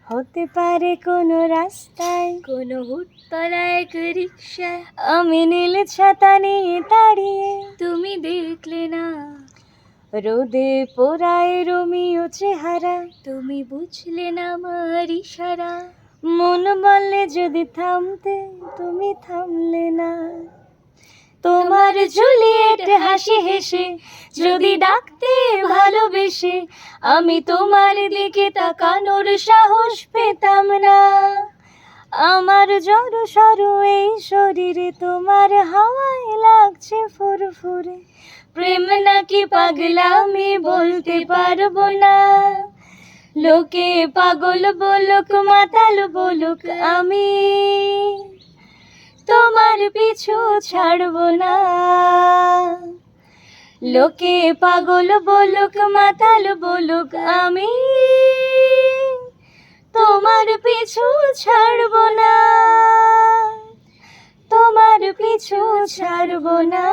হতে পারে কোনো রাস্তায়, কোনো হুটতলা এক রিক্সায় আমি নীল ছাতা নিয়ে দাঁড়িয়ে, তুমি দেখলে না, রোদে পোড়ায় রোমিও চেহারা, তুমি বুঝলে না আমার ইশারা। মন বললে যদি থামতে, তুমি থামলে না। তোমার জুলিয়েট হাসি হেসে যদি ডাকতে ভালোবেসে, আমি তোমার দিকে তাকানোর সাহস পেতাম না। আমার জড় সরু এই শরীরে তোমার হাওয়ায় লাগছে ফুরফুরে, প্রেম নাকি পাগলামি বলতে পারবো না। লোকে পাগল বলুক মাতাল বলুক, আমি তোমার পিছু ছাড়বো না। লোকে পাগল বলুক মাতাল বলুক, আমি তোমার পিছু ছাড়বো না, তোমার পিছু ছাড়বো না।